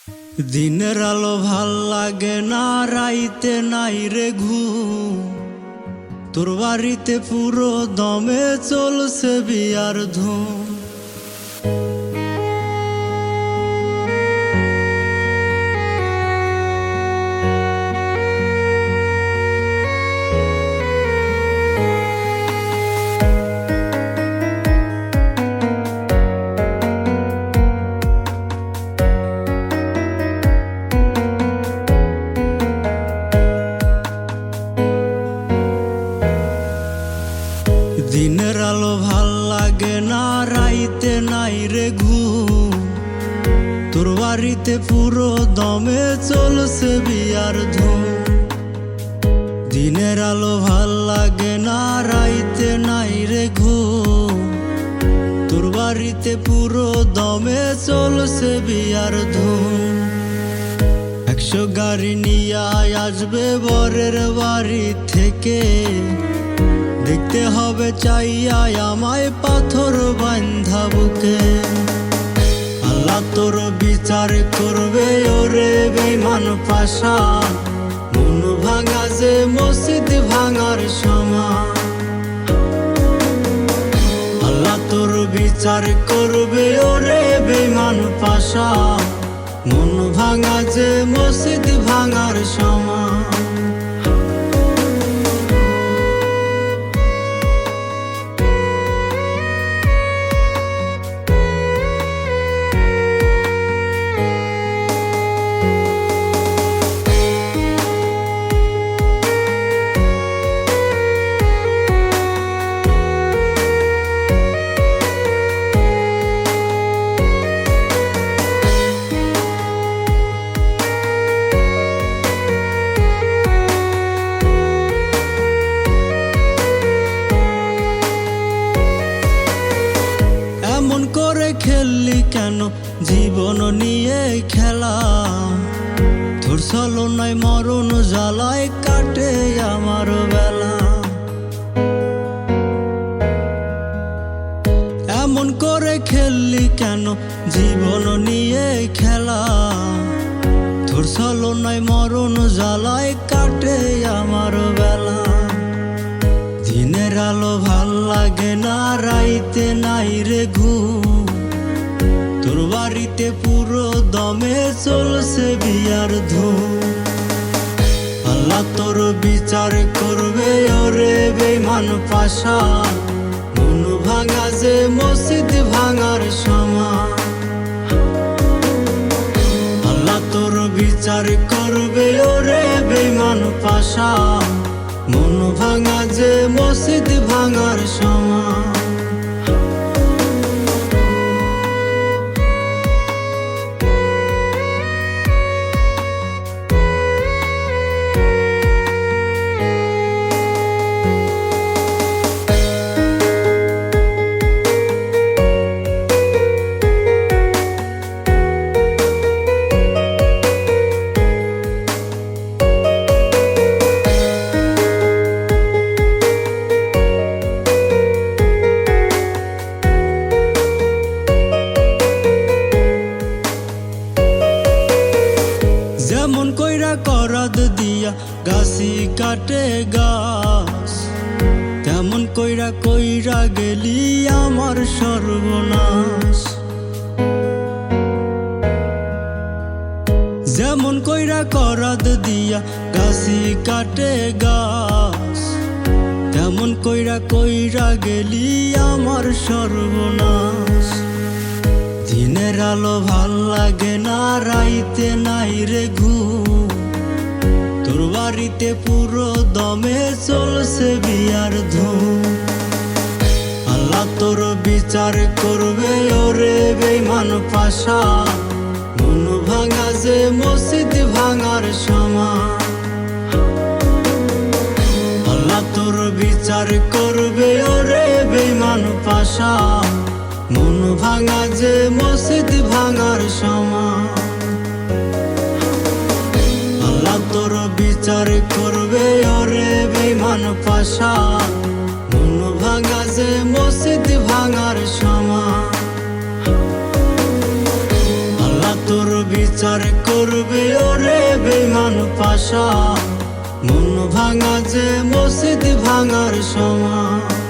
দিনের আলো ভাল লাগে না, রাইতে নাই রে ঘুম। তোর বাড়িতে পুরো দমে চলছে বিয়ার ধুম। দিনের আলো ভাল লাগে না, রাইতে নাই রে ঘুম। তোর বাড়িতে পুরো দমে চলছে বিয়ার ধুম। দিনের আলো ভাল লাগে না, রাইতে নাই রে ঘুম। তোর বাড়িতে পুরো দমে চলছে বিয়ার ধুম। 100 গাড়ি নিয়ে আসবে বরের বাড়ি থেকে, দেখতে হবে চাইয়া আমায় পাথর বান্ধা বুকে। আল্লাহ তোর বিচার করবে ওরে বেঈমান পাশা, মন ভাঙা যে মসজিদ ভাঙার সমান। আল্লাহ তোর বিচার করবে ওরে বেঈমান পাশা, মন ভাঙা যে মসজিদ ভাঙার সমান। এমন করে খেললি কেন জীবন নিয়ে খেলা? তোর ছলনায় মরণ জ্বালায় কাটে আমার বেলা। এমন করে খেললি কেন জীবন নিয়ে খেলা? তোর ছলনায় মরণ জ্বালায় কাটে আমার বেলা। দিনের আলো ভাল লাগে না, রাইতে নাই রে ঘুম। তোর বাড়িতে পুরো দমে চলছে বিয়ার ধুম। আল্লাহ তোর বিচার করবে ওরে বেঈমান পাশা, মন ভাঙা যে মসজিদ ভাঙার সমান। আল্লাহ তোর বিচার করবে ওরে বেঈমান পাশা, মন ভাঙা যে মসজিদ ভাঙার সমান। যেমন কইরা করাদ দিয়া গাছি কাটে গাছ, তেমন কইরা কইরা গেলি আমার সর্বনাশ। যেমন কইরা করাদ দিয়া গাছি কাটে গাছ, তেমন কইরা কইরা গেলি আমার সর্বনাশ। দিনের আলো ভাল লাগে না, রাইতে নাই রে ঘুম। তোর বাড়িতে পুরো দমে চলছে বিয়ার ধুম। আল্লাহ তোর বিচার করবে ওরে বেঈমান পাশা, মন ভাঙা যে মসজিদ ভাঙার সমান। আল্লাহ তোর বিচার করবে ওরে বেঈমান পাশা, মন ভাঙা যে মসজিদ ভাঙার সমান। আল্লাহ তোর বিচার করবে ওরে বেঈমান পাশা, মন ভাঙা যে মসজিদ ভাঙার সমান। আল্লাহ তোর বিচার বিচার করবে ওরে বেমান পাশা, মন ভাঙা যে মসজিদ ভাঙার সমান।